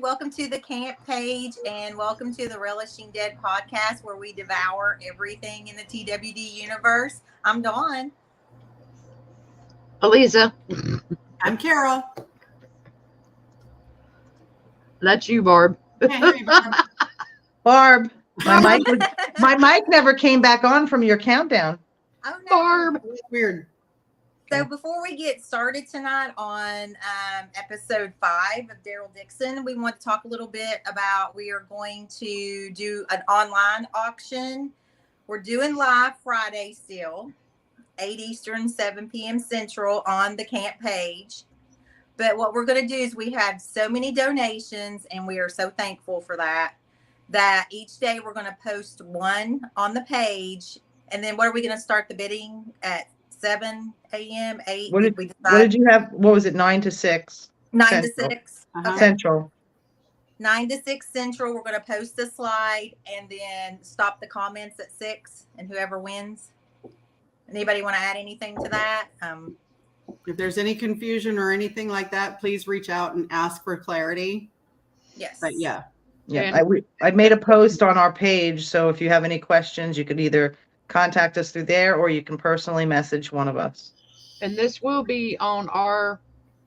welcome to the camp page and welcome to the Relishing Dead podcast where we devour everything in the TWD universe. I'm Dawn. Eliza. I'm Carol. That's you, Barb. Hey, Barb. Barb, my mic never came back on from your countdown. Oh, no. Barb. Weird. So before we get started tonight on episode 5 of Daryl Dixon, we want to talk a little bit about, we are going to do an online auction. We're doing live Friday still, 8 Eastern, 7 p.m. Central on the camp page. But what we're going to do is we have so many donations and we are so thankful for that each day we're going to post one on the page. And then what are we going to start the bidding at? 7 a.m., 8. What did you have? What was it? 9 to 6? 9 Central. to 6. Uh-huh. Okay. Central. 9 to 6 Central. We're going to post the slide and then stop the comments at 6 and whoever wins. Anybody want to add anything to that? If there's any confusion or anything like that, please reach out and ask for clarity. Yes. But yeah. Yeah, I made a post on our page, so if you have any questions, you could either contact us through there or you can personally message one of us. And this will be on our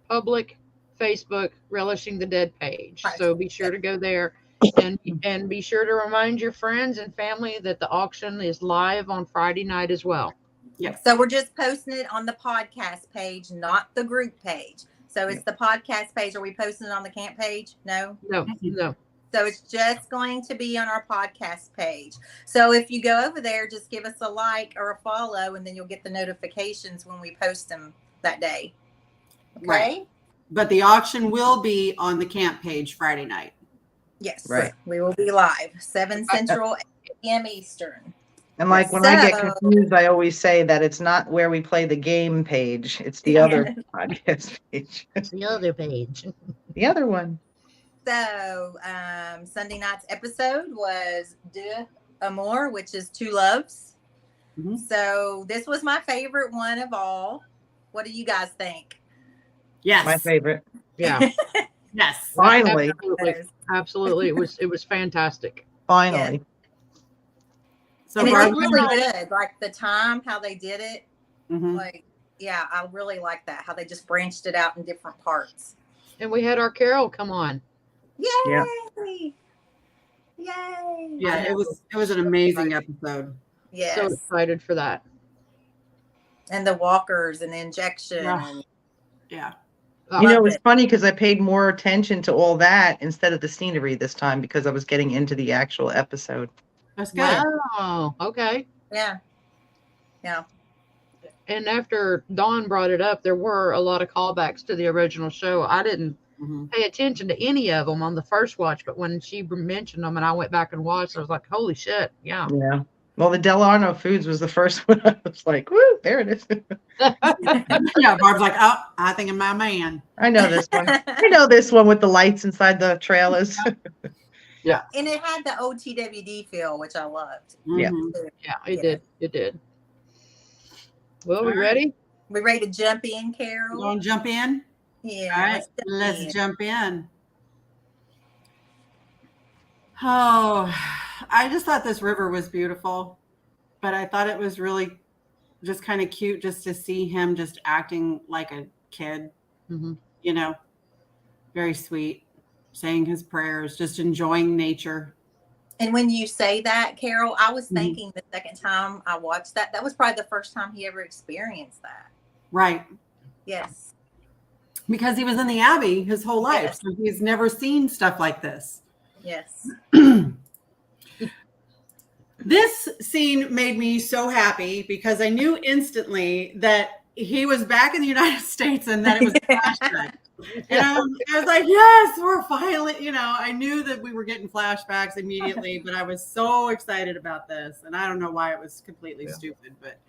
public Facebook Relishing the Dead page. Right. So be sure to go there and be sure to remind your friends and family that the auction is live on Friday night as well. Yes. So we're just posting it on the podcast page, not the group page. So it's the podcast page. Are we posting it on the camp page? No. No. So it's just going to be on our podcast page. So if you go over there, just give us a like or a follow, and then you'll get the notifications when we post them that day. Okay? Right. But the auction will be on the camp page Friday night. Yes. Right. We will be live, 7 Central, 8 p.m. Eastern. And like when I get confused, I always say that it's not where we play the game page. It's the other podcast page. It's the other page. The other one. So Sunday night's episode was Deux Amours, which is Two Loves. Mm-hmm. So this was my favorite one of all. What do you guys think? Yes. My favorite. Yeah. Yes. Finally. Absolutely. It was fantastic. Finally. Yeah. So And it Barb, was really good. Like the time, how they did it. Mhm. Like, yeah, I really like that. How they just branched it out in different parts. And we had our Carol come on. Yay! Yeah. Yay! yeah, it was an amazing episode. Yes. So excited for that. And the walkers and the injection. Yeah. And Yeah. You know, Love it's it. funny because I paid more attention to all that instead of the scenery this time because I was getting into the actual episode. That's good. Wow. Okay. yeah. Yeah. And after Dawn brought it up, there were a lot of callbacks to the original show. I didn't Mhm. pay attention to any of them on the first watch, but when she mentioned them and I went back and watched, I was like, holy shit. Yeah. Yeah. Well, the Delano Foods was the first one. I was like, woo, there it is. Yeah, Barb's like, oh, I think of my man. I know this one. I know this one with the lights inside the trailers. And it had the old TWD feel, which I loved. Yeah. Mhm. Yeah, it did. It did. Well, we All right. ready? We ready to jump in, You Carol? want to jump in? Yeah. All right, jump let's in. jump in. Oh, I just thought this river was beautiful, but I thought it was really just kind of cute just to see him just acting like a kid, Mhm. you know, very sweet, saying his prayers, just enjoying nature. And when you say that, Carol, I was Mhm. thinking the second time I watched that was probably the first time he ever experienced that. Right. Yes. Because he was in the Abbey his whole life. Yes. So he's never seen stuff like this. Yes. This scene made me so happy because I knew instantly that he was back in the United States and that it was a flashback. And I was like, yes, we're finally, I knew that we were getting flashbacks immediately, but I was so excited about this. And I don't know why it was completely stupid, but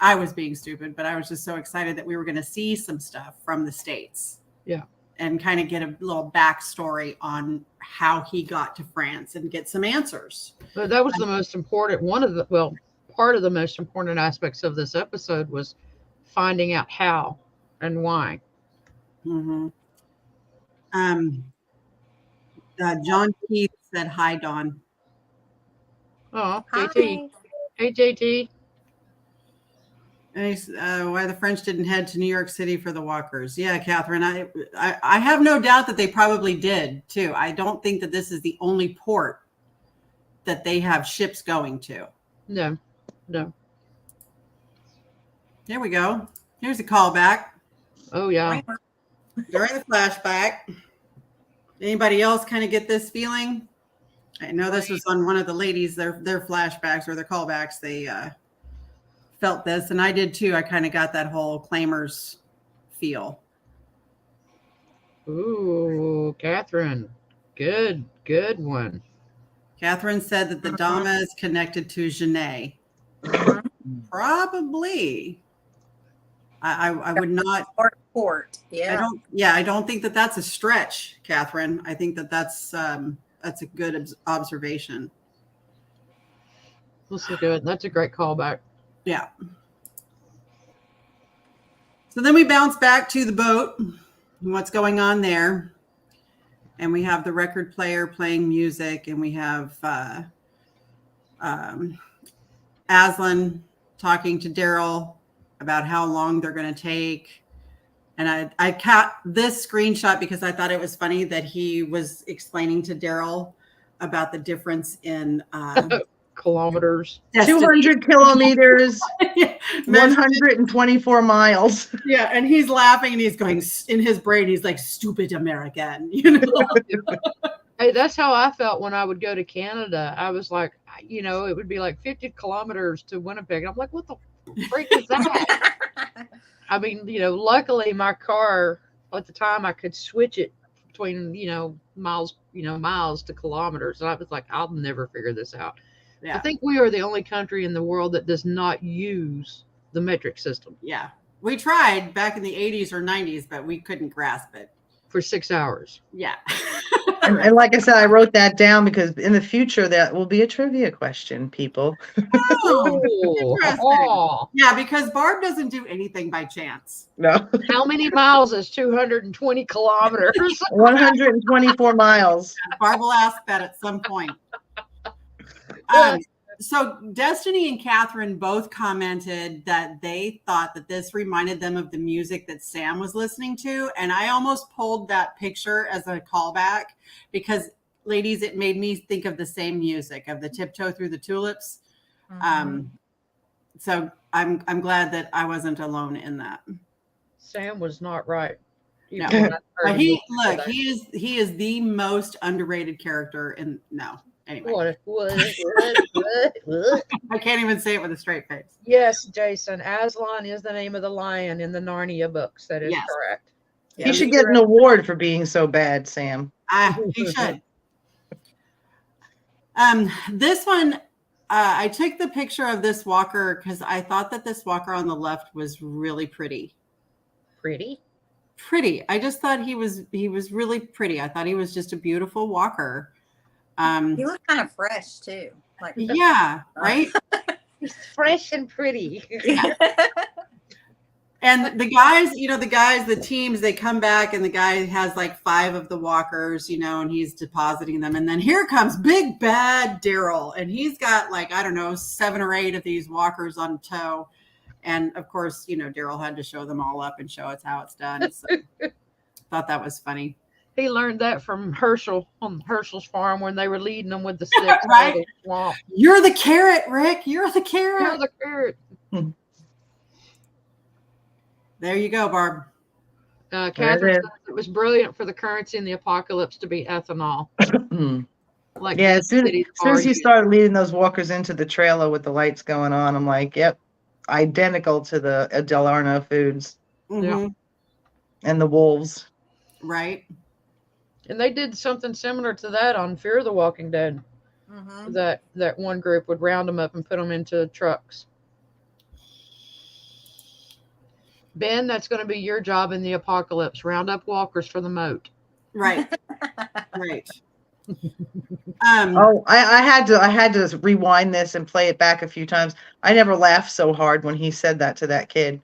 I was being stupid, but I was just so excited that we were going to see some stuff from the States. Yeah. And kind of get a little backstory on how he got to France and get some answers. But that was the most important part of the most important aspects of this episode was finding out how and why. Mm-hmm. John Keith said, "Hi, Dawn." Oh, Hi. JT. Hey, JT. And why the French didn't head to New York City for the walkers? Yeah, Catherine, I have no doubt that they probably did too. I don't think that this is the only port that they have ships going to. No. There we go. Here's a callback Oh, yeah. during the flashback. Anybody else kind of get this feeling? I know this was on one of the ladies, their flashbacks or their callbacks. They felt this, and I did too. I kind of got that whole claimers feel. Ooh, Catherine. Good one. Catherine said that the Dama is connected to Janae. Probably. I would not. Port. Yeah. I don't think that that's a stretch, Catherine. I think that that's a good observation. This is good. That's a great callback. Yeah. So then we bounce back to the boat and what's going on there. And we have the record player playing music, and we have Aslan talking to Daryl about how long they're going to take. And I caught this screenshot because I thought it was funny that he was explaining to Daryl about the difference in kilometers. 200 kilometers, 124 miles. Yeah, and he's laughing and he's going in his brain. He's like, "Stupid American," you know. Hey, that's how I felt when I would go to Canada. I was like, it would be like 50 kilometers to Winnipeg. I'm like, what the freak is that? I mean, luckily my car at the time I could switch it between, miles to kilometers. And I was like, I'll never figure this out. Yeah. I think we are the only country in the world that does not use the metric system. Yeah. We tried back in the 80s or 90s, but we couldn't grasp it. For 6 hours. Yeah. And like I said, I wrote that down because in the future that will be a trivia question, people. Oh, yeah, because Barb doesn't do anything by chance. No. How many miles is 220 kilometers? 124 miles. Barb will ask that at some point. So Destiny and Catherine both commented that they thought that this reminded them of the music that Sam was listening to. And I almost pulled that picture as a callback because, ladies, it made me think of the same music of the Tiptoe Through the Tulips. Mm-hmm. So I'm glad that I wasn't alone in that. Sam was not right. No. But he is the most underrated character in Anyway. What? I can't even say it with a straight face. Yes, Jason. Aslan is the name of the lion in the Narnia books. That is correct. Yeah, he should get an award for being so bad, Sam. He should. This one, I took the picture of this walker because I thought that this walker on the left was really pretty. Pretty. I just thought he was really pretty. I thought he was just a beautiful walker. He looked kind of fresh too. Like right? He's fresh and pretty. And the guys, the teams, they come back and the guy has like 5 of the walkers, and he's depositing them. And then here comes big bad Daryl. And he's got 7 or 8 of these walkers on tow. And of course, Daryl had to show them all up and show us how it's done. So thought that was funny. He learned that from Herschel on Herschel's farm when they were leading them with the sticks. Right? The swamp. You're the carrot, Rick. You're the carrot. There you go, Barb. Catherine says it was brilliant for the currency in the apocalypse to be ethanol. As soon as you started leading those walkers into the trailer with the lights going on, I'm like, yep, identical to the Del Arno foods. Mm-hmm. Yeah. And the wolves. Right. And they did something similar to that on Fear of the Walking Dead. Mm-hmm. That one group would round them up and put them into trucks. Ben, that's going to be your job in the apocalypse. Round up walkers for the moat. Right. Right. I had to rewind this and play it back a few times. I never laughed so hard when he said that to that kid.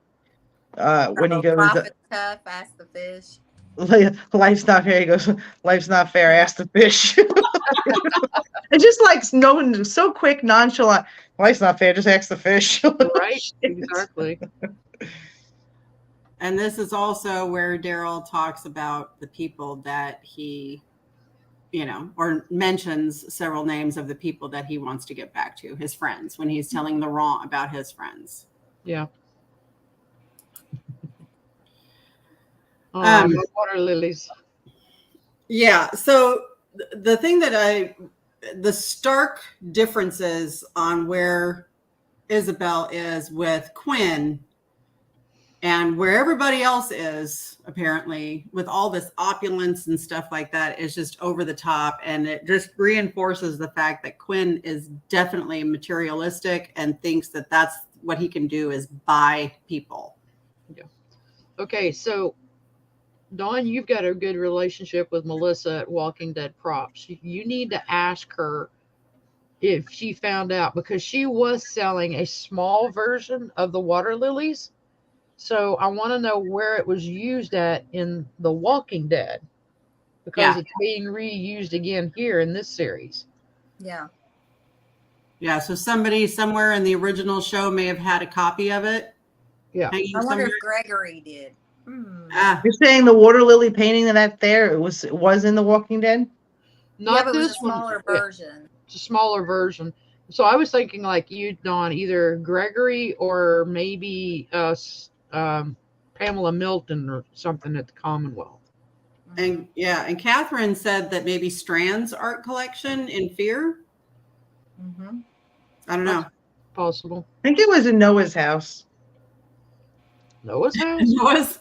When he goes, "Profit tough, ask the fish." Life's not fair. He goes, life's not fair. Ask the fish. It's just like no, so quick, nonchalant. Life's not fair. Just ask the fish. Right? Exactly. And this is also where Daryl talks about the people that he, or mentions several names of the people that he wants to get back to, his friends, when he's telling Laurent about his friends. Yeah. Water lilies. Yeah. So the thing that the stark differences on where Isabel is with Quinn and where everybody else is, apparently, with all this opulence and stuff like that, is just over the top. And it just reinforces the fact that Quinn is definitely materialistic and thinks that that's what he can do is buy people. Yeah. Okay, so Dawn, you've got a good relationship with Melissa at Walking Dead Props. You need to ask her if she found out, because she was selling a small version of the water lilies. So I want to know where it was used at in The Walking Dead, because it's being reused again here in this series. Yeah. Yeah, so somebody somewhere in the original show may have had a copy of it. Yeah. I wonder if Gregory did. You're saying the water lily painting that there it was in The Walking Dead? Not but this it was a smaller version. It's a smaller version. So I was thinking like you, Dawn, either Gregory or maybe Pamela Milton or something at the Commonwealth. And Catherine said that maybe Strand's art collection in Fear. Mm-hmm. I don't know. Possible. I think it was in Noah's house. Noah's house? Noah's?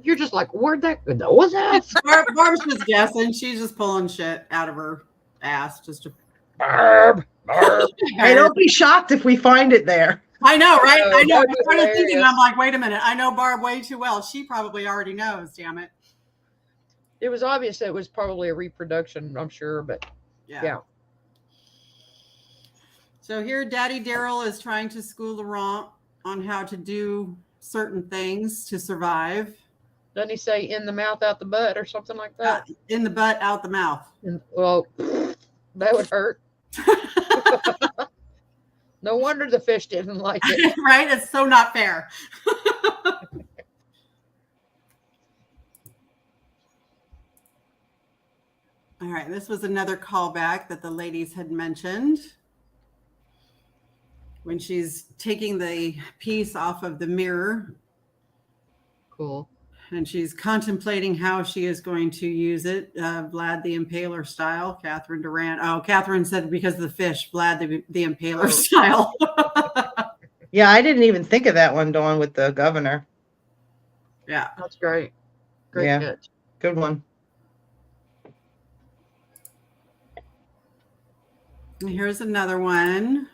You're just like, where'd that go? Noah's house? Barb's just guessing. She's just pulling shit out of her ass. Just to... Barb. Hey, don't be shocked if we find it there. I know, right? I know. That'd I be started thinking, hilarious. I'm like, wait a minute. I know Barb way too well. She probably already knows, damn it. It was obvious that it was probably a reproduction, I'm sure, but yeah. So here, Daddy Daryl is trying to school Laurent on how to do certain things to survive. Doesn't he say in the mouth, out the butt, or something like that? In the butt, out the mouth. Well, that would hurt. No wonder the fish didn't like it. Right? It's so not fair. All right. This was another callback that the ladies had mentioned. When she's taking the piece off of the mirror. Cool. And she's contemplating how she is going to use it. Vlad the Impaler style. Catherine Durant. Oh, Catherine said because of the fish. Vlad the Impaler style. Yeah, I didn't even think of that one, Dawn, with the governor. Yeah. That's great. Great catch. Good one. And here's another one.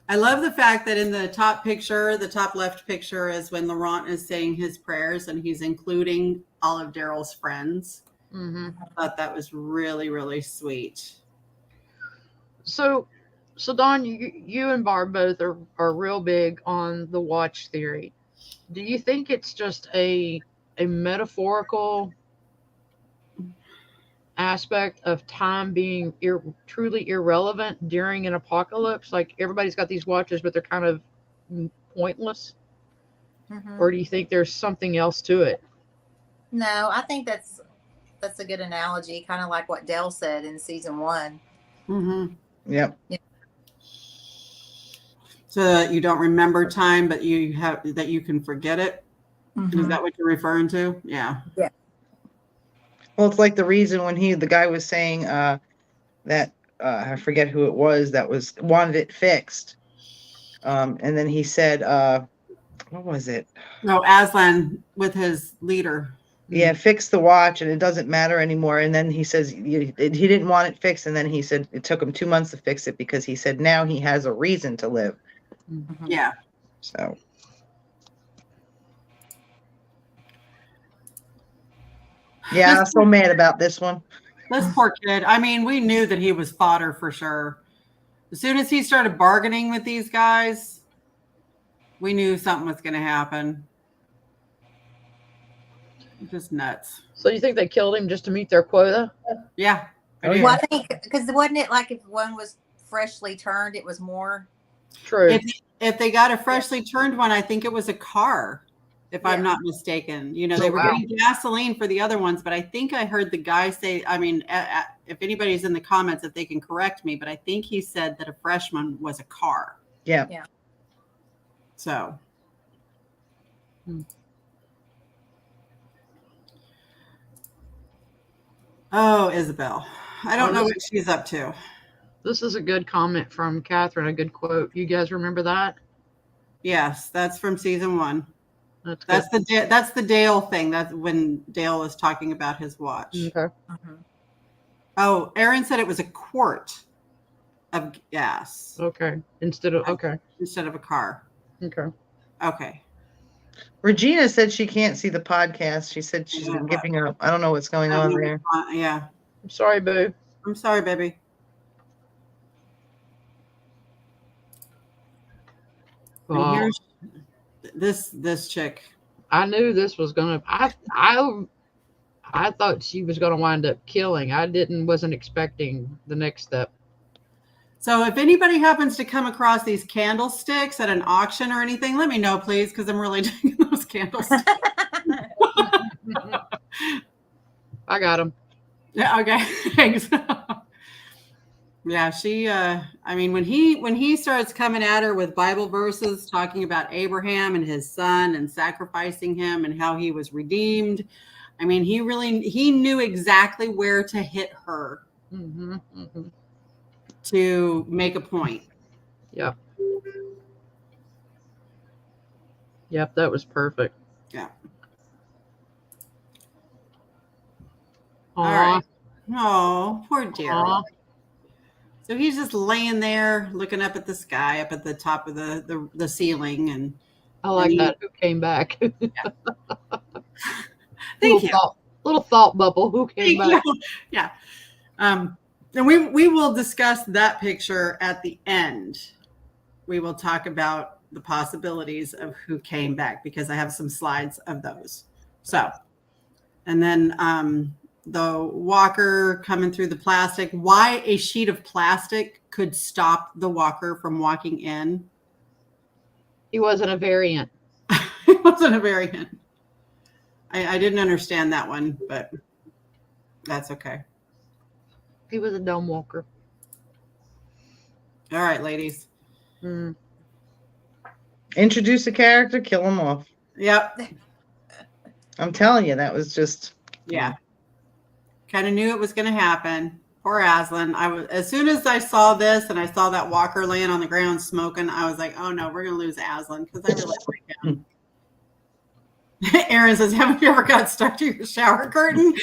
I love the fact that in the top picture, the top left picture is when Laurent is saying his prayers and he's including all of Daryl's friends. Mm-hmm. I thought that was really, really sweet. So Dawn, you and Barb both are real big on the watch theory. Do you think it's just a metaphorical aspect of time being truly irrelevant during an apocalypse? Like everybody's got these watches, but they're kind of pointless. Mm-hmm. Or do you think there's something else to it? No, I think that's a good analogy, kind of like what Dell said in season 1. Mm-hmm. Yep. Yeah. So that you don't remember time, but you can forget it. Mm-hmm. Is that what you're referring to? Yeah. Yeah. Well, it's like the reason when the guy was saying that I forget who it was that wanted it fixed, and then he said, what was it? No, Aslan with his leader. Yeah, fix the watch, and it doesn't matter anymore. And then he says he didn't want it fixed, and then he said it took him 2 months to fix it because he said now he has a reason to live. Mm-hmm. Yeah. So. Yeah, I'm so mad about this one. This poor kid. I mean, we knew that he was fodder for sure. As soon as he started bargaining with these guys, we knew something was going to happen. Just nuts. So you think they killed him just to meet their quota? Yeah. Oh, yeah. Well, I think because wasn't it like if one was freshly turned, it was more. True. If they got a freshly turned one, I think it was a car, if I'm not mistaken. You know, they were getting gasoline for the other ones, but I think I heard the guy say, I mean, if anybody's in the comments, if they can correct me, but I think he said that a freshman was a car. Yeah. Yeah. So. Oh, Isabel. I don't know what she's up to. This is a good comment from Catherine, a good quote. You guys remember that? Yes, that's from season 1. That's the Dale thing. That's when Dale was talking about his watch. okay. Oh, Aaron said it was a quart of gas. Okay. Instead of a car. Okay. Okay. Regina said she can't see the podcast. She said she's been giving up. I don't know what's going on there. Yeah. I'm sorry, boo. I'm sorry, baby. And here's this chick. I knew this was gonna. I thought she was gonna wind up killing. Wasn't expecting the next step. So if anybody happens to come across these candlesticks at an auction or anything, let me know, please, because I'm really digging those candlesticks. I got them. Yeah. Okay. Thanks. Yeah, she. I mean, when he starts coming at her with Bible verses talking about Abraham and his son and sacrificing him and how he was redeemed, I mean, he knew exactly where to hit her to make a point. Yep. Yep, that was perfect. Yeah. Aww. All right. Oh, poor Daryl. Aww. So he's just laying there looking up at the sky, up at the top of the ceiling. And I like that. Who came back? Thank you. Little thought bubble. Who came back? Yeah. And we will discuss that picture at the end. We will talk about the possibilities of who came back because I have some slides of those. So, and then the walker coming through the plastic. Why a sheet of plastic could stop the walker from walking in? He wasn't a variant. It wasn't a variant. I didn't understand that one, but that's okay. He was a dome walker. All right, ladies. Introduce a character, kill him off. Yep. I'm telling you, that was just. Yeah. Kind of knew it was going to happen. Poor Aslan. As soon as I saw this and I saw that walker laying on the ground smoking, I was like, oh no, we're going to lose Aslan because I really like him. Aaron says, haven't you ever got stuck to your shower curtain?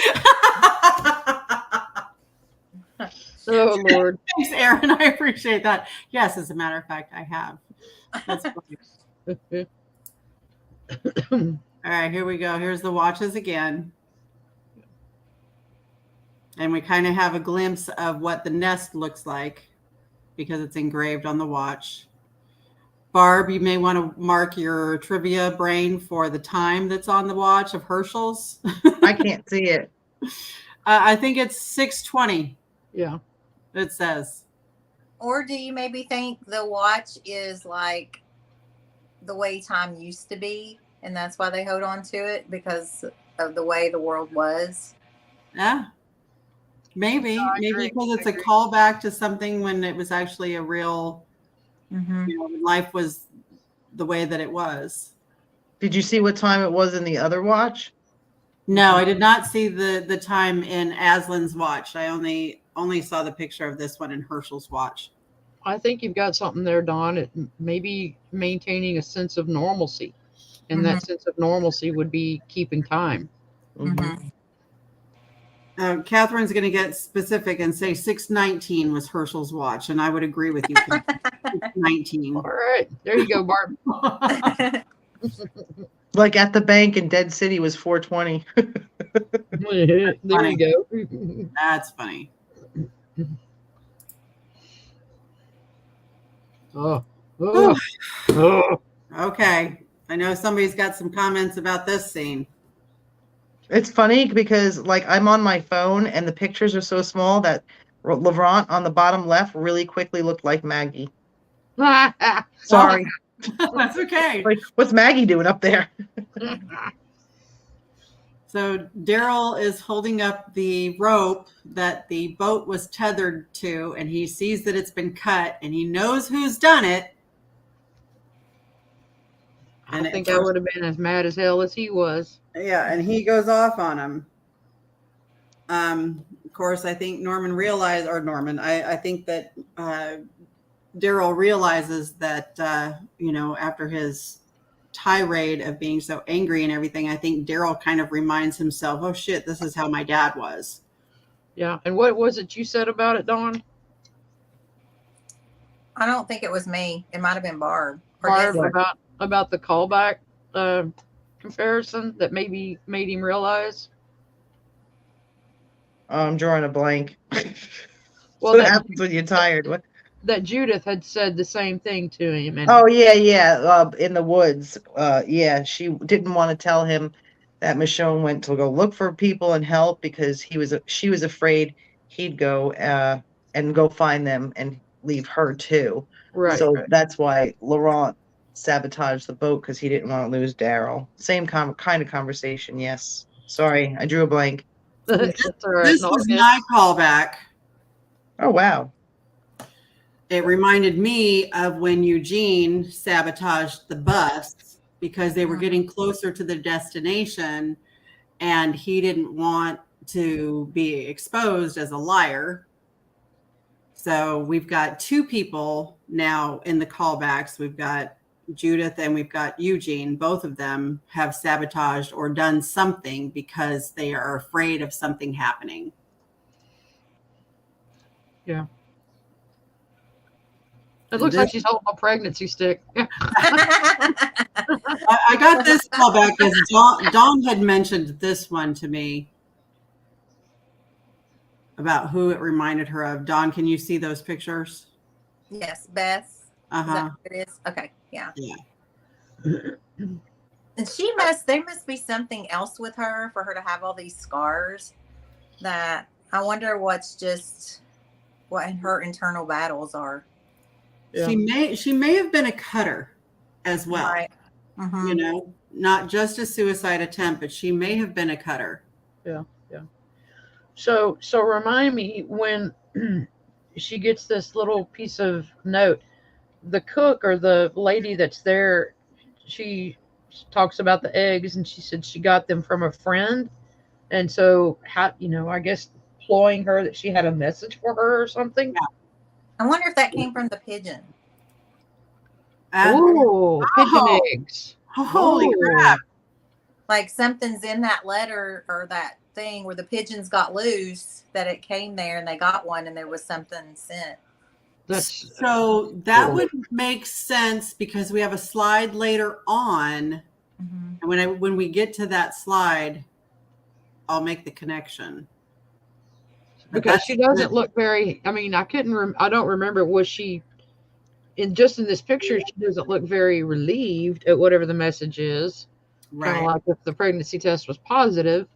Oh, Lord. Thanks, Aaron. I appreciate that. Yes, as a matter of fact, I have. That's funny. All right, here we go. Here's the watches again. And we kind of have a glimpse of what the nest looks like because it's engraved on the watch. Barb, you may want to mark your trivia brain for the time that's on the watch of Herschel's. I can't see it. I think it's 6:20. Yeah. It says. Or do you maybe think the watch is like the way time used to be, and that's why they hold on to it because of the way the world was? Yeah. Maybe. No, Maybe because it's a callback to something when it was actually a real, when life was the way that it was. Did you see what time it was in the other watch? No, I did not see the time in Aslan's watch. I only saw the picture of this one in Herschel's watch. I think you've got something there, Dawn. It maybe maintaining a sense of normalcy. And that sense of normalcy would be keeping time. Catherine's going to get specific and say 6:19 was Herschel's watch. And I would agree with you. 6:19. All right. There you go, Barb. Like at the bank in Dead City was 4:20. There you go. That's funny. Oh. Okay. I know somebody's got some comments about this scene. It's funny because like I'm on my phone and the pictures are so small that Lavrant on the bottom left really quickly looked like Maggie. Sorry. That's okay. Like, what's Maggie doing up there? So Daryl is holding up the rope that the boat was tethered to, and he sees that it's been cut, and he knows who's done it. I think I would have been as mad as hell as he was. Yeah, and he goes off on him. Of course, I think I think that Daryl realizes that, after his tirade of being so angry and everything, I think Daryl kind of reminds himself, oh shit, this is how my dad was. Yeah. And what was it you said about it, Dawn? I don't think it was me. It might have been Barb. Barb, about the callback comparison that maybe made him realize. I'm drawing a blank. Well, What happens when you're tired? What? That Judith had said the same thing to him. And Oh yeah. In the woods. Yeah, she didn't want to tell him that Michonne went to go look for people and help because she was afraid he'd go and go find them and leave her too. right. So that's why Laurent sabotaged the boat because he didn't want to lose Daryl. Same kind of conversation. Yes. Sorry, I drew a blank. That's all right. This was my callback. Oh wow. It reminded me of when Eugene sabotaged the bus because they were getting closer to their destination and he didn't want to be exposed as a liar. So we've got two people now in the callbacks. We've got Judith and we've got Eugene. Both of them have sabotaged or done something because they are afraid of something happening. Yeah. It looks like she's holding a pregnancy stick. I got this callback as Dawn had mentioned this one to me about who it reminded her of. Dawn, can you see those pictures? Yes, Beth. Is that what it is? Okay, yeah. Yeah. And there must be something else with her for her to have all these scars that I wonder what her internal battles are. Yeah. She may have been a cutter as well. Right. Mm-hmm. Not just a suicide attempt, but she may have been a cutter. Yeah. So remind me when she gets this little piece of note, the cook or the lady that's there, she talks about the eggs and she said she got them from a friend. And so I guess ploying her that she had a message for her or something. Yeah. I wonder if that came from the pigeon. Pigeon eggs. Holy crap. Like something's in that letter or that thing where the pigeons got loose, that it came there and they got one and there was something sent. So that would make sense because we have a slide later on. Mm-hmm. And when we get to that slide, I'll make the connection. Because she doesn't look very, I don't remember, was she, in this picture, she doesn't look very relieved at whatever the message is. Right. Kind of like if the pregnancy test was positive.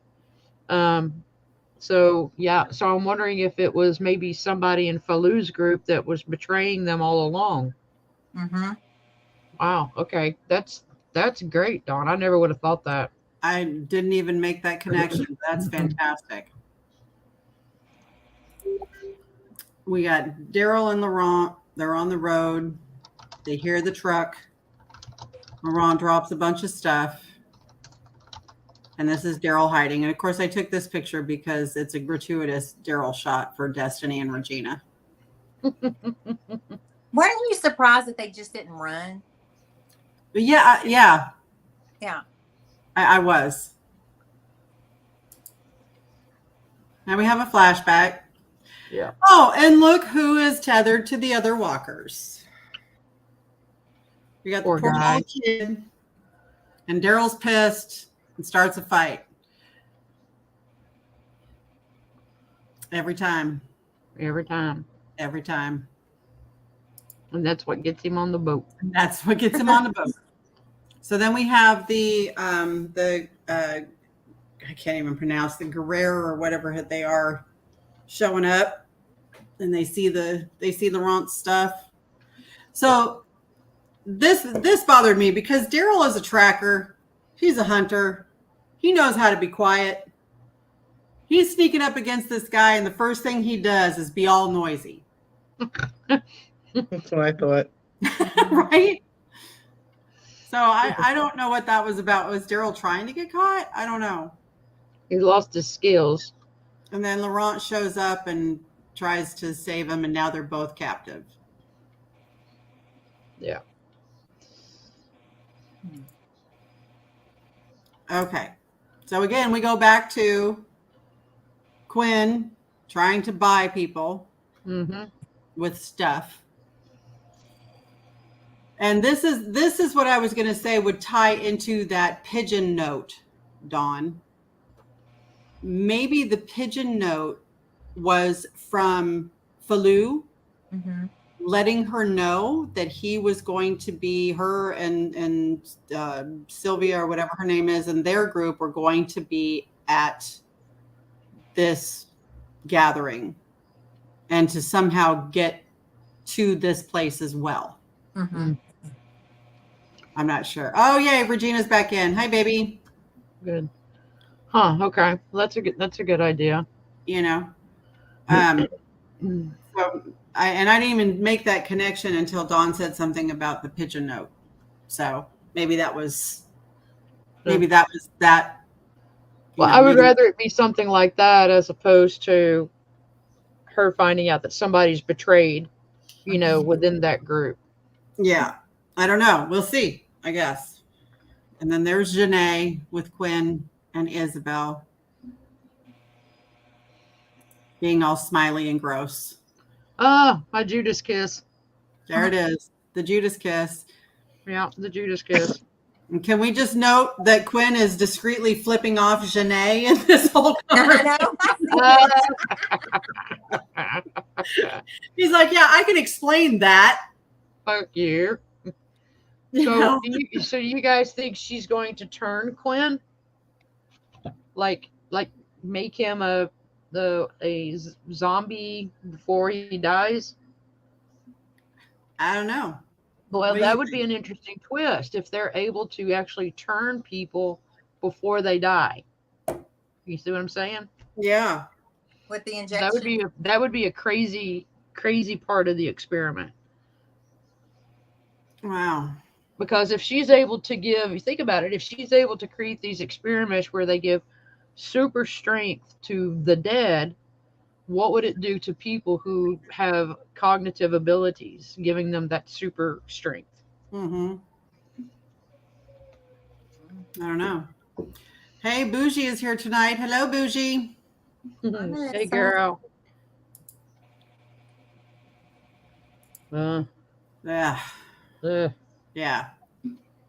So I'm wondering if it was maybe somebody in Falu's group that was betraying them all along. Mm-hmm. Wow. Okay. That's great, Dawn. I never would have thought that. I didn't even make that connection. That's fantastic. We got Daryl and Laurent. They're on the road. They hear the truck. Laurent drops a bunch of stuff. And this is Daryl hiding. And of course, I took this picture because it's a gratuitous Daryl shot for Destiny and Regina. Weren't you surprised that they just didn't run? But yeah. Yeah. I was. Now we have a flashback. Yeah. Oh, and look who is tethered to the other walkers. We got the poor little kid. And Daryl's pissed and starts a fight. Every time. Every time. And that's what gets him on the boat. So then we have the I can't even pronounce the Guerrero or whatever they are showing up, and they see Laurent's stuff. So this bothered me because Daryl is a tracker. He's a hunter. He knows how to be quiet. He's sneaking up against this guy, and the first thing he does is be all noisy. That's what I thought. Right? So I don't know what that was about. Was Daryl trying to get caught? I don't know. He lost his skills. And then Laurent shows up and tries to save him, and now they're both captive. Yeah. Okay. So again, we go back to Quinn trying to buy people with stuff. And this is what I was going to say would tie into that pigeon note, Dawn. Maybe the pigeon note was from Falou letting her know that he was going to be, her and Sylvia or whatever her name is, and their group were going to be at this gathering and to somehow get to this place as well. I'm not sure. Oh, yay, Regina's back in. Hi, baby. Good. Huh. Okay. Well, that's a good idea. You know, so I didn't even make that connection until Dawn said something about the pigeon note. So maybe that was that. Well, I would rather it be something like that as opposed to her finding out that somebody's betrayed, within that group. Yeah. I don't know. We'll see, I guess. And then there's Janae with Quinn and Isabel being all smiley and gross. Ah, my Judas kiss. There it is. The Judas kiss. Yeah, the Judas kiss. And can we just note that Quinn is discreetly flipping off Janae in this whole conversation? He's like, yeah, I can explain that. Fuck you. So, do you guys think she's going to turn Quinn? Like make him a zombie before he dies? I don't know. Well, that would be an interesting twist if they're able to actually turn people before they die. You see what I'm saying? Yeah. With the injection. That would be a crazy part of the experiment. Wow. Because if she's able to think about it, if she's able to create these experiments where they give super strength to the dead, what would it do to people who have cognitive abilities, giving them that super strength? I don't know. Hey, Bougie is here tonight. Hello, Bougie. Hey, girl. Yeah. Yeah.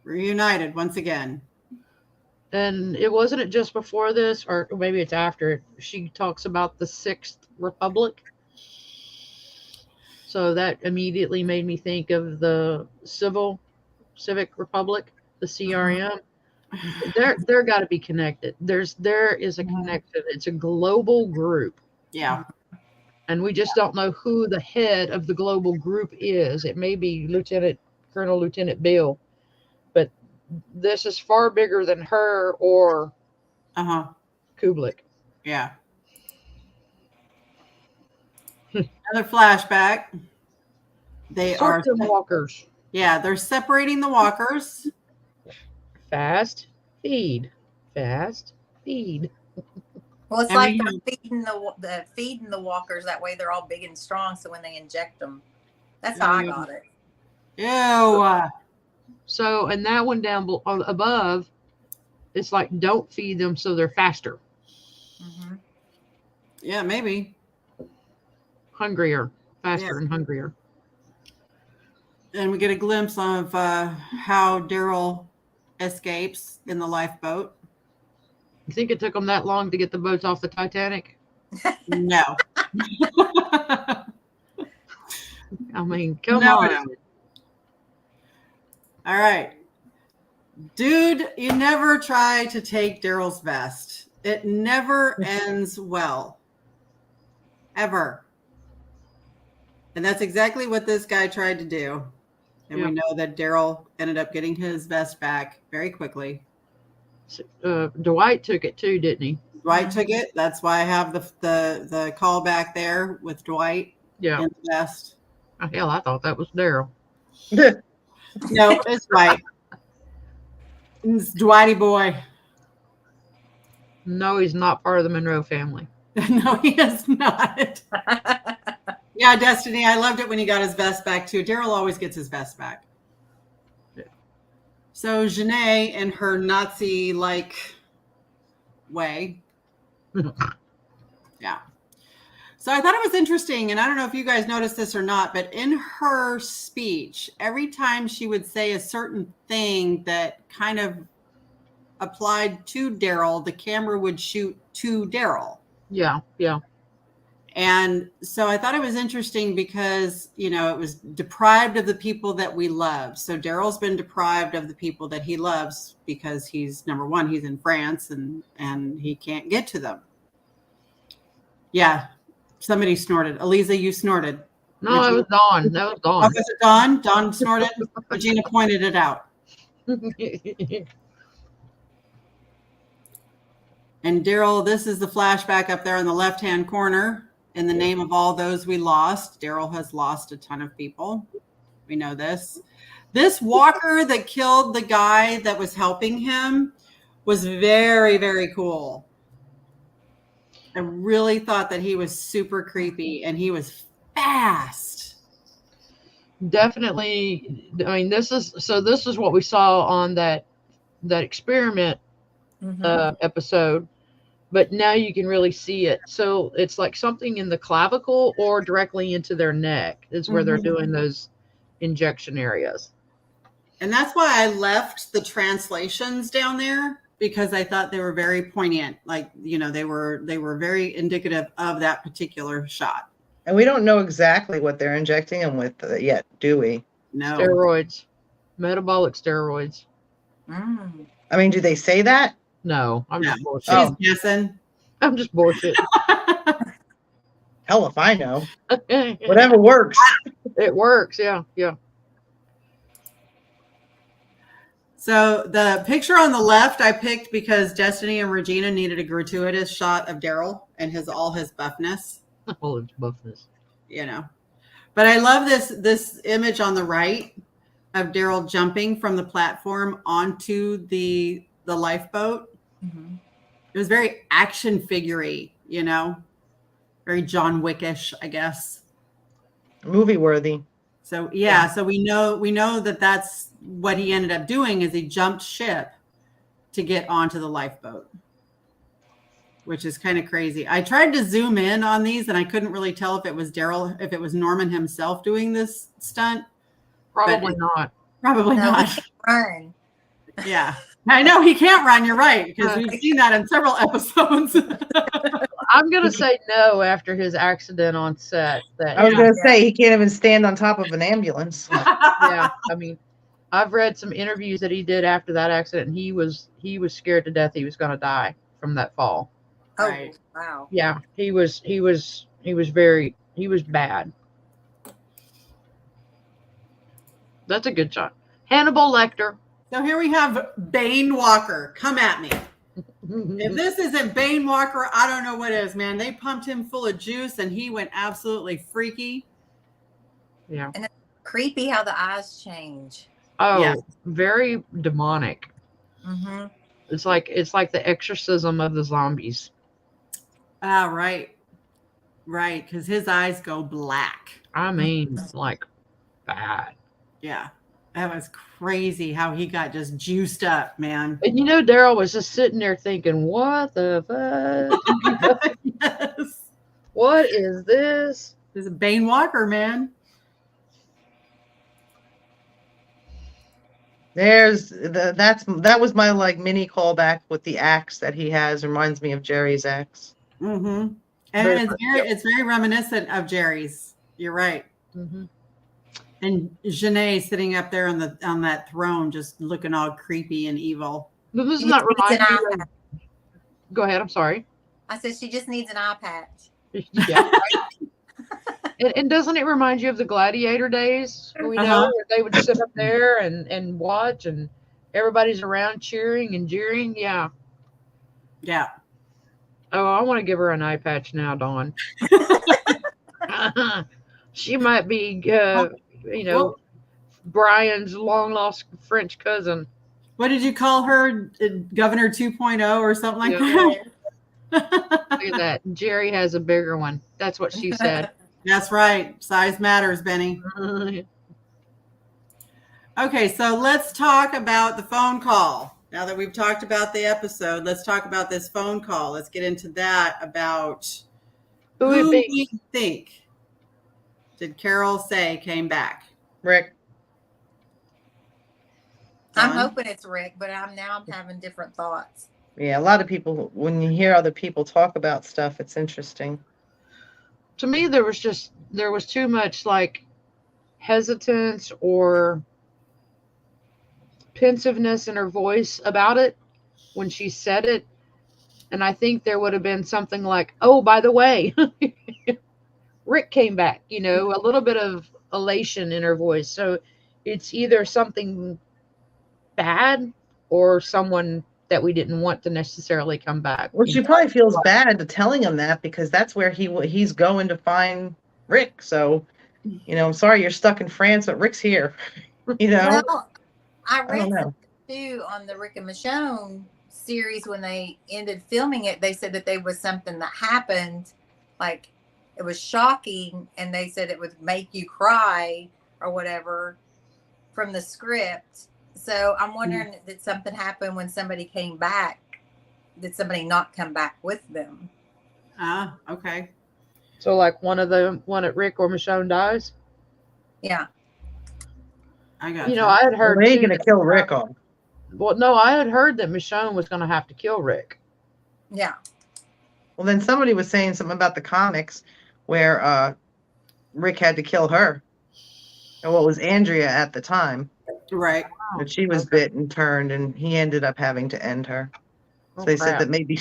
Reunited once again. And wasn't it just before this, or maybe it's after it, she talks about the Sixth Republic. So that immediately made me think of the Civic Republic, the CRM. They're got to be connected. There is a connection. It's a global group. Yeah. And we just don't know who the head of the global group is. It may be Lieutenant Bill, but this is far bigger than her or Kublik. Yeah. Another flashback. They are walkers. Yeah, they're separating the walkers. Fast feed. Well, it's like they're feeding the walkers. That way, they're all big and strong. So when they inject them, that's how I got it. Ew. So, and that one down above, it's like don't feed them so they're faster. Yeah, maybe. Faster and hungrier. And we get a glimpse of how Daryl escapes in the lifeboat. You think it took them that long to get the boats off the Titanic? No. I mean, come on. All right. Dude, you never try to take Daryl's vest. It never ends well. Ever. And that's exactly what this guy tried to do. And we know that Daryl ended up getting his vest back very quickly. Dwight took it too, didn't he? Dwight took it. That's why I have the call back there with Dwight in the vest. Oh, hell, I thought that was Daryl. No, it's Dwight. It's Dwighty boy. No, he's not part of the Monroe family. No, he is not. Yeah, Destiny, I loved it when he got his vest back too. Daryl always gets his vest back. Yeah. So Janae, in her Nazi-like way. Yeah. So I thought it was interesting, and I don't know if you guys noticed this or not, but in her speech, every time she would say a certain thing that kind of applied to Daryl, the camera would shoot to Daryl. Yeah, yeah. And so I thought it was interesting because, you know, it was deprived of the people that we love. So Daryl's been deprived of the people that he loves because he's, number one, he's in France and he can't get to them. Yeah. Somebody snorted. Eliza, you snorted. No, it was Dawn. That was Dawn. Oh, was it Dawn? Dawn snorted. Regina pointed it out. And Daryl, this is the flashback up there in the left-hand corner. In the name of all those we lost, Daryl has lost a ton of people. We know this. This walker that killed the guy that was helping him was very, very cool. I really thought that he was super creepy, and he was fast. Definitely. I mean, this is what we saw on that experiment episode, but now you can really see it. So it's like something in the clavicle or directly into their neck is where they're doing those injection areas. And that's why I left the translations down there, because I thought they were very poignant. Like, you know, they were very indicative of that particular shot. And we don't know exactly what they're injecting him with yet, do we? No. Steroids. Metabolic steroids. I mean, do they say that? No, I'm just bullshit. She's guessing. I'm just bullshit. Hell if I know. Whatever works. It works, yeah. So the picture on the left I picked because Destiny and Regina needed a gratuitous shot of Daryl and all his buffness. All his buffness. You know. But I love this image on the right of Daryl jumping from the platform onto the lifeboat. It was very action figure-y, you know, very John Wickish, I guess. Movie worthy. So so we know that that's what he ended up doing, is he jumped ship to get onto the lifeboat, which is kind of crazy. I tried to zoom in on these and I couldn't really tell if it was Daryl, if it was Norman himself doing this stunt. Probably not. Probably not. Run. Yeah. I know he can't run. You're right, because we've seen that in several episodes. I'm gonna say no after his accident on set. I was gonna say he can't even stand on top of an ambulance. Yeah, I mean, I've read some interviews that he did after that accident, and he was scared to death he was gonna die from that fall. Oh, Right. wow. Yeah, he was bad. That's a good shot. Hannibal Lecter. So here we have Bane Walker. Come at me. If this isn't Bane Walker, I don't know what is, man. They pumped him full of juice and he went absolutely freaky. Yeah. And it's creepy how the eyes change. Oh, Yeah. very demonic. It's like the exorcism of the zombies. Ah, right. Right, because his eyes go black. I mean, like bad. Yeah. That was crazy how he got just juiced up, man. And you know, Daryl was just sitting there thinking, what the fuck? Yes. What is this? This is Bane Walker, man. That was my like mini callback with the axe that he has. Reminds me of Jerry's axe. And it's very reminiscent of Jerry's. You're right. And Janae sitting up there on that throne, just looking all creepy and evil. But doesn't that remind Go ahead. I'm sorry. I said she just needs an eye patch. Yeah. And doesn't it remind you of the gladiator days? We know Uh-huh. where they would sit up there and watch, and everybody's around cheering and jeering. Yeah. Yeah. Oh, I want to give her an eye patch now, Dawn. She might be, you know, Well, Brian's long lost French cousin. what did you call her? Governor 2.0 or something like Yeah. that? Look at that. Jerry has a bigger one. That's what she said. That's right. Size matters, Benny. Okay, so let's talk about the phone call. Now that we've talked about the episode, let's talk about this phone call. Let's get into that about Who who would be? we think did Carol say came back. Rick. I'm Dawn? hoping it's Rick, but I'm having different thoughts. Yeah, a lot of people, when you hear other people talk about stuff, it's interesting. To me, there was too much like hesitance or pensiveness in her voice about it when she said it. And I think there would have been something like, oh, by the way, Rick came back, you know, a little bit of elation in her voice. So it's either something bad or someone that we didn't want to necessarily come back. Well, she probably feels bad to telling him that because that's where he's going to find Rick. So, you know, I'm sorry you're stuck in France, but Rick's here. You know, Well, I I read don't know. something too on the Rick and Michonne series when they ended filming it. They said that there was something that happened, like it was shocking, and they said it would make you cry or whatever from the script. So I'm wondering did something happen when somebody came back? Did somebody not come back with them? Ah, okay. So like one at Rick or Michonne dies. Yeah. I got You know, I had heard Well, they ain't too gonna that- kill Rick off. Well, no, I had heard that Michonne was going to have to kill Rick. Yeah. Well, then somebody was saying something about the comics where Rick had to kill her. And what was Andrea at the time? right. But she was bit and turned, and he ended up having to end her. So Oh, they said crap. that maybe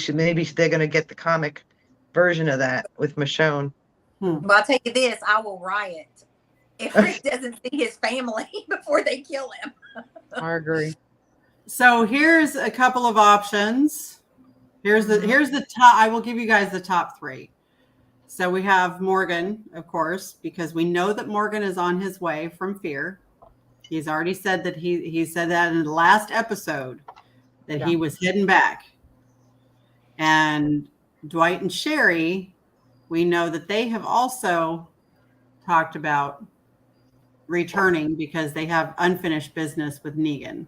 they're gonna get the comic version of that with Michonne. Well, I'll tell you this, I will riot if Rick doesn't see his family before they kill him. I agree. So here's a couple of options. Here's the top. I will give you guys the top three. So we have Morgan, of course, because we know that Morgan is on his way from Fear. He's already said that he said that in the last episode that he was heading back. And Dwight and Sherry, we know that they have also talked about returning because they have unfinished business with Negan.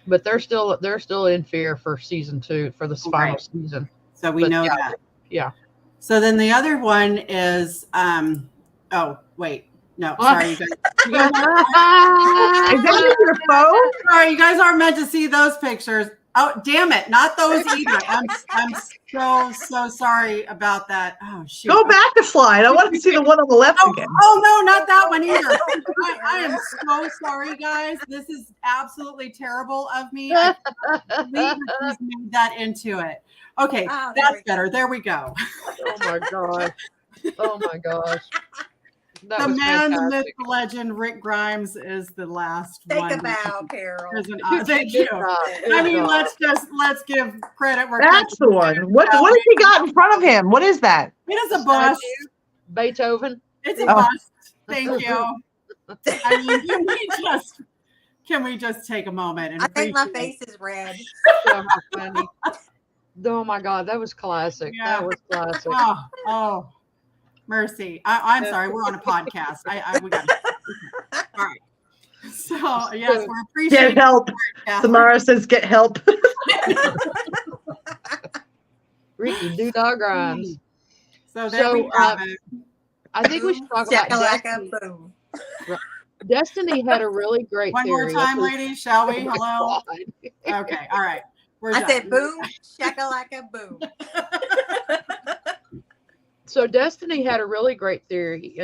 But they're still in Fear for season 2 for the final Right. season. So we But know yeah. that. Yeah. So then the other one is oh wait. No, sorry, you guys. Is that your phone? Sorry, you guys aren't meant to see those pictures. Oh, damn it. Not those either. I'm so sorry about that. Oh, shoot. Go back a slide. I want to see the one on the left again. Oh, no, not that one either. I am so sorry, guys. This is absolutely terrible of me. I can't believe that he's made that into it. Okay, Oh, that's better. There we go. Oh my gosh. Oh my gosh. That The was man, the myth, fantastic. the legend, Rick Grimes is the last Take one. a bow, Carol. Thank you. I mean, let's give credit where That's the one. What has he got in front of him? What is that? It is a bust. Beethoven. It's a Oh. bust. Thank you. I mean, can we just take a moment and I think my appreciate- face is red. So funny. Oh my God, that was classic. Yeah. That was classic. Oh, mercy. I'm sorry. We're on a podcast. We got all right. So yes, we're appreciating. Get help. Catherine. Samara says, "Get help." Ricky Doo-Dah Grimes. So there we have it. I think we should talk about Destiny. Shakalaka, boom. Destiny had a really great One theory. more time, ladies, shall we? Oh my Hello. God. Okay. All right. We're I done. said boom, shakalaka, boom. So Destiny had a really great theory.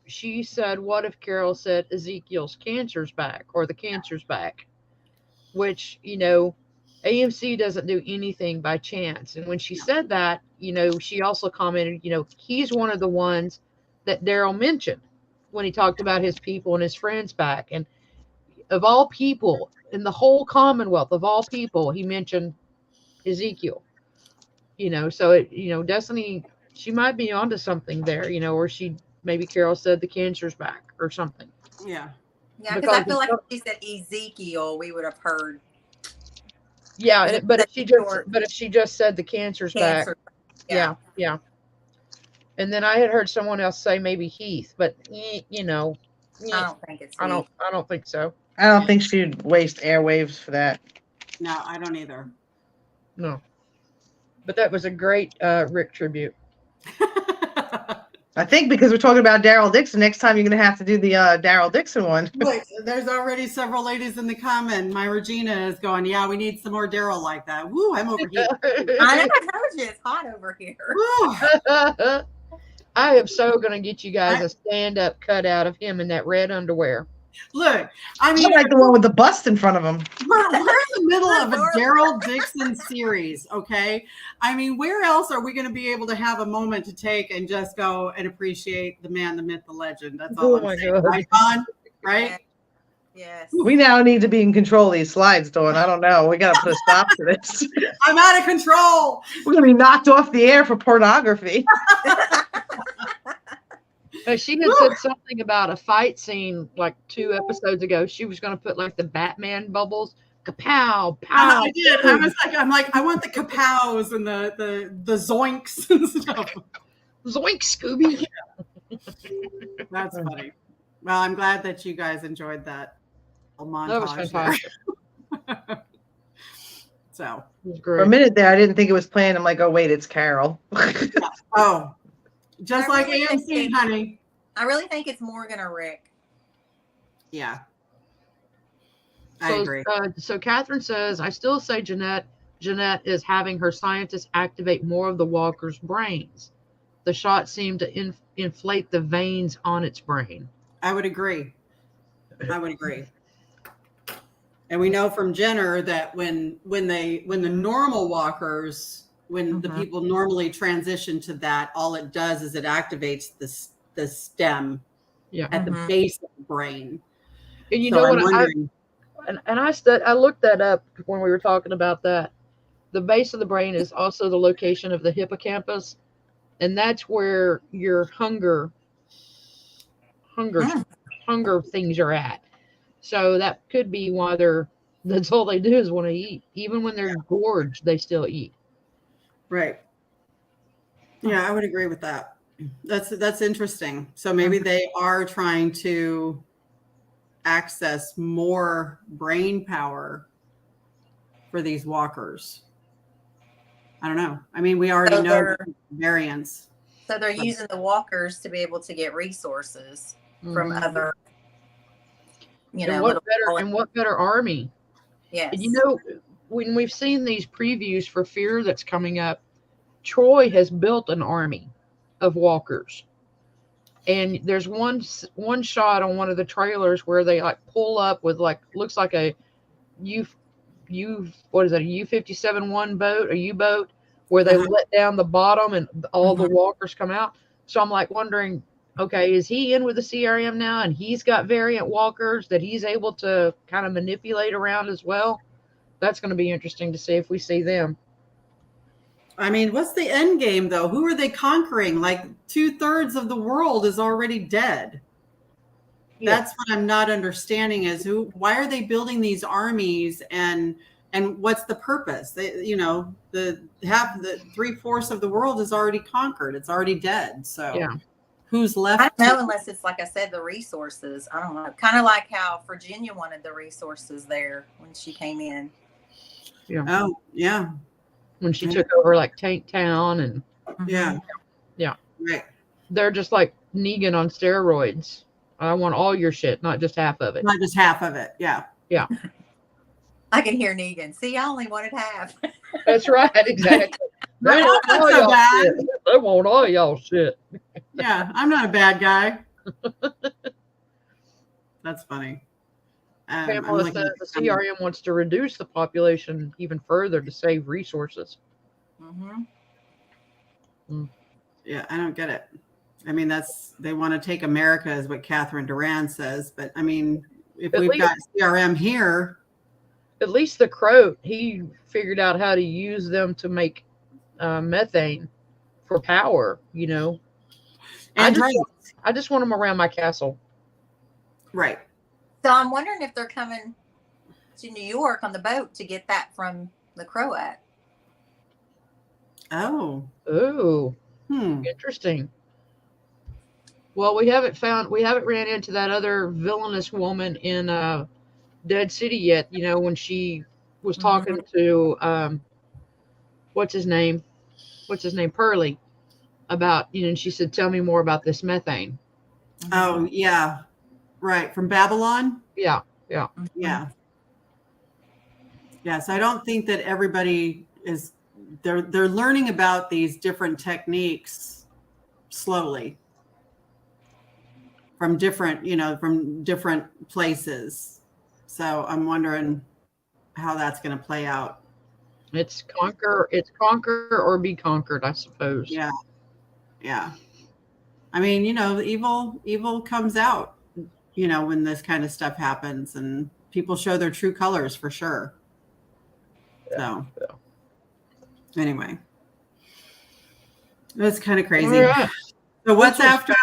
She said, what if Carol said Ezekiel's cancer's back or the cancer's back? Which, AMC doesn't do anything by chance. And when she said that, she also commented, he's one of the ones that Daryl mentioned when he talked about his people and his friends back. And of all people in the whole Commonwealth, of all people, he mentioned Ezekiel. So Destiny, she might be onto something there, or maybe Carol said the cancer's back or something. Yeah. Yeah, because I feel like if she said Ezekiel, we would have heard. Yeah, but if she just said the cancer's back. Yeah. And then I had heard someone else say maybe Heath, but I don't think it's Heath. I don't think so. I don't think she'd waste airwaves for that. No, I don't either. No. But that was a great Rick tribute. I think because we're talking about Daryl Dixon, next time you're going to have to do the Daryl Dixon one. Look, there's already several ladies in the comment. My Regina is going, yeah, we need some more Daryl like that. Woo, I'm over here. I know, I told you, it's hot over here. Woo. I am so going to get you guys a stand-up cutout of him in that red underwear. Look, I mean, I like the one with the bust in front of him. We're in the middle of a Daryl Dixon series, okay? I mean, where else are we going to be able to have a moment to take and just go and appreciate the man, the myth, the legend? That's all I'm saying. Right, Vaughn? Right? Yes. We now need to be in control of these slides, Dawn. I don't know. We got to put a stop to this. I'm out of control. We're going to be knocked off the air for pornography. She had said something about a fight scene like 2 episodes ago. She was going to put like the Batman bubbles. Kapow, pow. I did. I'm like, I want the kapows and the zoinks and stuff. Zoink, Scooby. That's funny. Well, I'm glad that you guys enjoyed that montage. That was fantastic. So it was great. For a minute there, I didn't think it was playing. I'm like, oh, wait, it's Carol. Oh. Just like AMC, honey. I really think it's Morgan or Rick. Yeah. I agree. So Catherine says, I still say Jeanette is having her scientists activate more of the walker's brains. The shot seemed to inflate the veins on its brain. I would agree. And we know from Jenner that when the normal walkers, when the people normally transition to that, all it does is it activates the stem at the base of the brain. And you know what? I looked that up when we were talking about that. The base of the brain is also the location of the hippocampus, and that's where your hunger things are at. So that could be why that's all they do is want to eat. Even when they're gorged, they still eat. Right. Yeah, I would agree with that. That's interesting. So maybe they are trying to access more brain power for these walkers. I don't know. I mean, we already know the variants. So they're using the walkers to be able to get resources from other, and what better army? Yes. And when we've seen these previews for Fear that's coming up, Troy has built an army of walkers. And there's one shot on one of the trailers where they like pull up with looks like a U-57-1 boat, a U-boat, where they let down the bottom and all the walkers come out. So I'm like wondering, okay, is he in with the CRM now and he's got variant walkers that he's able to kind of manipulate around as well? That's going to be interesting to see if we see them. I mean, what's the end game though? Who are they conquering? Like 2/3 of the world is already dead. Yeah. That's what I'm not understanding is why are they building these armies and what's the purpose? The 3/4 of the world is already conquered. It's already dead. So yeah. Who's left? I don't know unless it's like I said, the resources. I don't know. Kind of like how Virginia wanted the resources there when she came in. Yeah. Oh, yeah. When she took over like Tank Town and yeah. Right. They're just like Negan on steroids. I want all your shit, not just half of it. Not just half of it. Yeah. Yeah. I can hear Negan. See, I only wanted half. That's right. Exactly. They want all so bad. Shit. They want all y'all shit. Yeah, I'm not a bad guy. That's funny. I'm Pamela looking says at the the comments. CRM wants to reduce the population even further to save resources. Yeah, I don't get it. I mean, they want to take America, is what Catherine Duran says. But I mean, if At we've least- got CRM here, At least the Croat, he figured out how to use them to make methane for power. You know, and I just want them around my castle. right. So I'm wondering if they're coming to New York on the boat to get that from the Croat. Oh, Oh, hmm. interesting. Well, we haven't ran into that other villainous woman in Dead City yet. You know, when she was talking to what's his name, Pearlie, about, you know, and she said, "Tell me more about this methane." Oh, yeah, right. From Babylon. Yeah. Yeah. Yes, I don't think that everybody is. They're learning about these different techniques slowly from different places. So I'm wondering how that's going to play out. It's conquer or be conquered, I suppose. Yeah. Yeah. I mean, you know, evil comes out, you know, when this kind of stuff happens, and people show their true colors for sure. Yeah. So anyway, that's kind of crazy. All right. So what's after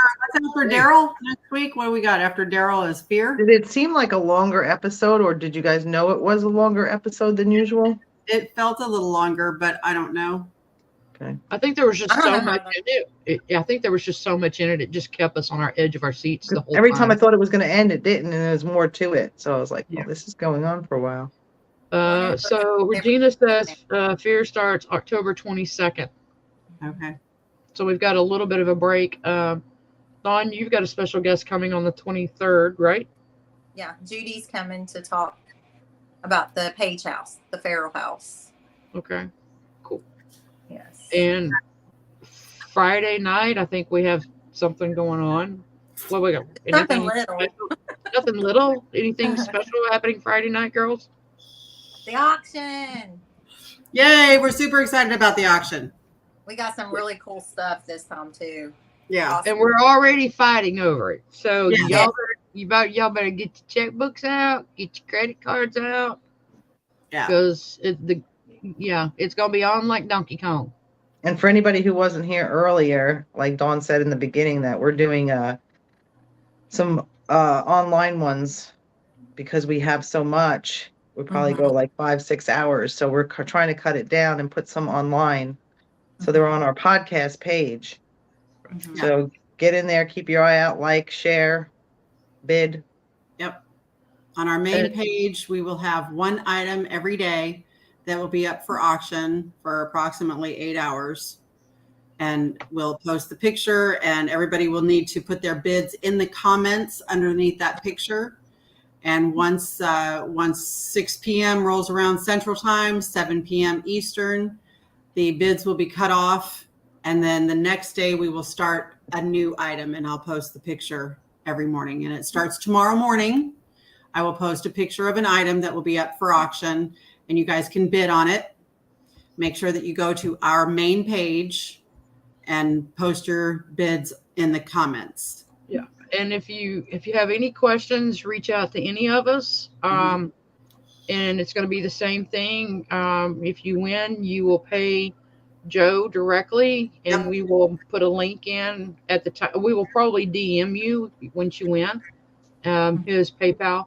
Daryl next week? What do we got after Daryl is Fear? Did it seem like a longer episode, or did you guys know it was a longer episode than usual? It felt a little longer, but I don't know. Okay. I think there was just I don't so know. much in it. I think there was just so much in it. It just kept us on our edge of our seats the whole Every time. time I thought it was going to end, it didn't, and there's more to it. So I was like, Yeah. well, this is going on for a while. So Regina says Fear starts October 22nd. Okay. So we've got a little bit of a break. Dawn, you've got a special guest coming on the 23rd, right? Yeah, Judy's coming to talk about the Page House, the Farrell House. Okay. Yes. And Friday night, I think we have something going on. What we got? Something Anything little. special? Nothing little? Anything special happening Friday night, girls? The auction. Yay! We're super excited about the auction. We got some really cool stuff this time too. Yeah. Awesome. And we're already fighting over it. So Yeah. y'all better get your checkbooks out, get your credit cards out, Yeah. because it's gonna be on like Donkey Kong. And for anybody who wasn't here earlier, like Dawn said in the beginning, that we're doing some online ones because we have so much. We probably go like 5-6 hours. So we're trying to cut it down and put some online. So they're on our podcast page. Mhm. So get in there, keep your eye out, like, share, bid. Yep. On our main page, we will have one item every day that will be up for auction for approximately 8 hours. And we'll post the picture, and everybody will need to put their bids in the comments underneath that picture. And once 6 p.m. rolls around Central Time, 7 p.m. Eastern, the bids will be cut off. And then the next day we will start a new item, and I'll post the picture every morning. And it starts tomorrow morning. I will post a picture of an item that will be up for auction, and you guys can bid on it. Make sure that you go to our main page and post your bids in the comments. Yeah. And if you have any questions, reach out to any of us. And it's going to be the same thing. If you win, you will pay Joe directly, and we will put a link in at the time. We will probably DM you once you win his PayPal.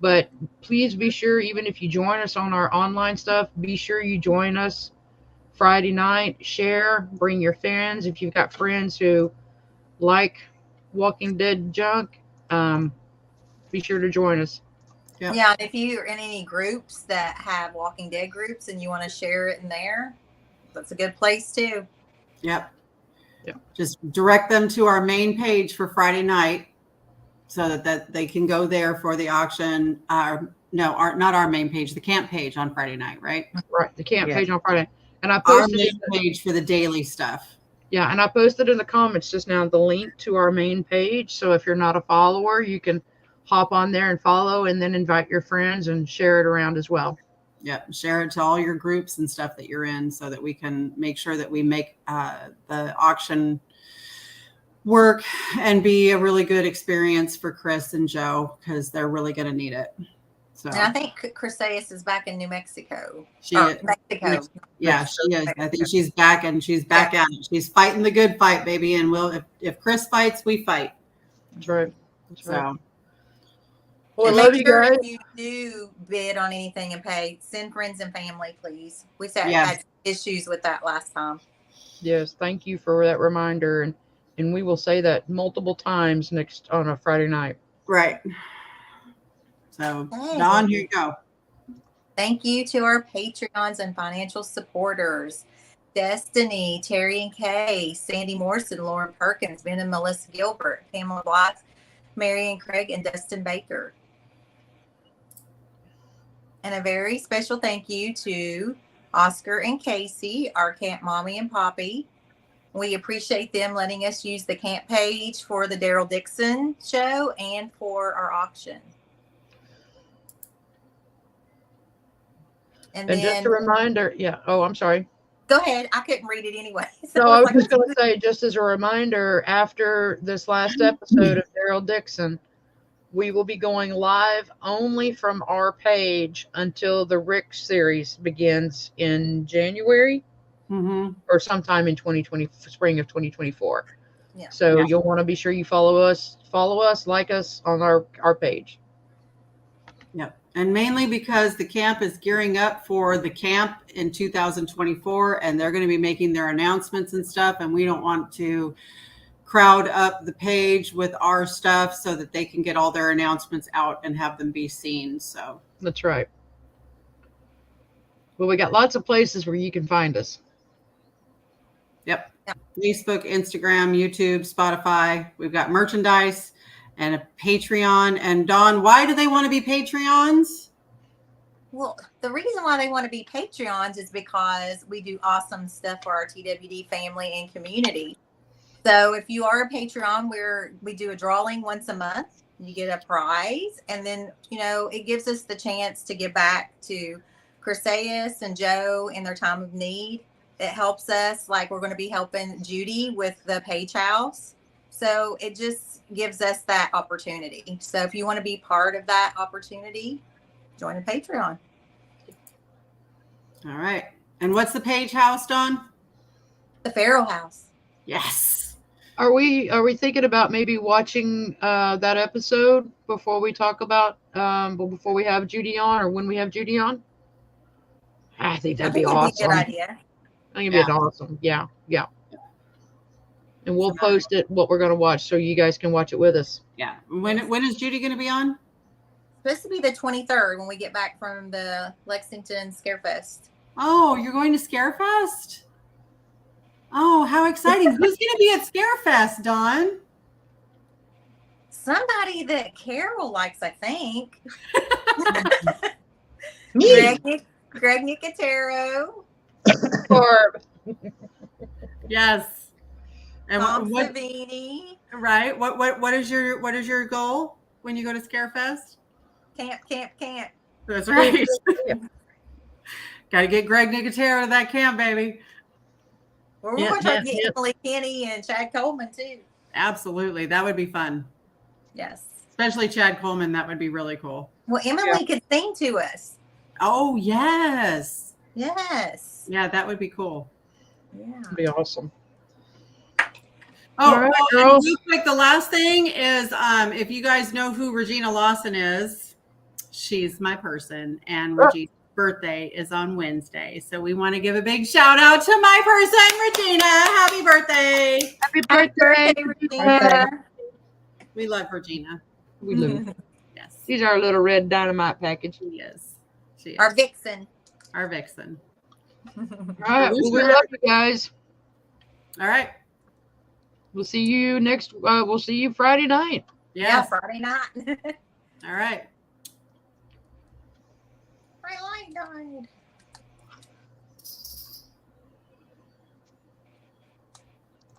But please be sure, even if you join us on our online stuff, be sure you join us Friday night. Share, bring your friends. If you've got friends who like Walking Dead junk, be sure to join us. Yep. Yeah, and if you're in any groups that have Walking Dead groups and you want to share it in there, that's a good place too. Yep. Just direct them to our main page for Friday night so that they can go there for the auction. Not our main page, the camp page on Friday night, right? Right, the camp page on Friday. And I Our posted main page for the daily stuff. Yeah, and I posted in the comments just now the link to our main page. So if you're not a follower, you can hop on there and follow, and then invite your friends and share it around as well. Yep. Share it to all your groups and stuff that you're in so that we can make sure that we make the auction work and be a really good experience for Chris and Joe, because they're really going to need it. So And I think Chrysalis is back in New Mexico. she Or is. Mexico. Yeah, she is. I think she's back, and she's back at it. She's fighting the good fight, baby. And if Chris fights, we fight. That's right. That's right. So Well, I And love make you sure guys. if you do bid on anything and pay, send friends and family, please. We said Yes. had issues with that last time. Yes, thank you for that reminder, and we will say that multiple times next on a Friday night. right. So Hey. Dawn, here you go. Thank you to our Patreons and financial supporters. Destiny, Terry and Kay, Sandy Morrison, Lauren Perkins, Ben and Melissa Gilbert, Pamela Black, Marion Craig, and Dustin Baker. And a very special thank you to Oscar and Casey, our camp mommy and poppy. We appreciate them letting us use the camp page for the Daryl Dixon show and for our auction. And And then, just a reminder, yeah. Oh, I'm sorry. go ahead. I couldn't read it anyway. So No, I was like, just going to say, just as a reminder, after this last episode of Daryl Dixon, we will be going live only from our page until the Rick series begins in January Mm-hmm. or sometime in 2020, spring of 2024. Yeah. So Yeah. you'll want to be sure you follow us, like us on our page. Yep. And mainly because the camp is gearing up for the camp in 2024, and they're going to be making their announcements and stuff. And we don't want to crowd up the page with our stuff so that they can get all their announcements out and have them be seen. So That's right. Well, we got lots of places where you can find us. yep. Facebook, Instagram, YouTube, Spotify. We've got merchandise and a Patreon. And Dawn, why do they want to be Patreons? well, the reason why they want to be Patreons is because we do awesome stuff for our TWD family and community. So if you are a Patreon, we do a drawing once a month. You get a prize, and then it gives us the chance to give back to Chrysalis and Joe in their time of need. It helps us, like we're going to be helping Judy with the Page House. So it just gives us that opportunity. So if you want to be part of that opportunity, join a Patreon. All right. And what's the Page House, Dawn? The Farrell House. Yes. Are we thinking about maybe watching that episode before we talk about before we have Judy on, or when we have Judy on? I think that'd be awesome. a good idea. I think it'd be awesome. Yeah. And we'll post it what we're going to watch so you guys can watch it with us. Yeah. When is Judy going to be on? Supposed to be the 23rd when we get back from the Lexington Scarefest. Oh, you're going to Scarefest? Oh, how exciting. Who's going to be at Scarefest, Dawn? Somebody that Carol likes, I think. Me. Greg Nicotero. Or Yes. And Tom what Savini. right? What is your goal when you go to Scarefest? Camp. That's right. Got to get Greg Nicotero to that camp, baby. We're going to try to get Emily Kenny and Chad Coleman too. Absolutely. That would be fun. Yes. Especially Chad Coleman. That would be really cool. Well, Emily could sing to us. Oh, yes. Yes. Yeah, that would be cool. Yeah. it'd be awesome. Oh, All right, and girls. real quick, the last thing is if you guys know who Regina Lawson is, she's my person. And Regina's birthday is on Wednesday. So we want to give a big shout out to my person, Regina. Happy birthday. Happy Happy birthday, birthday, Regina. We love Regina. We love her. Yes, She's our little red dynamite package. she is. She is Our vixen. our vixen. All right. Well, we love you guys. All right. We'll see you we'll see you Friday night. Yeah, Yes. Friday night. All right. My light died.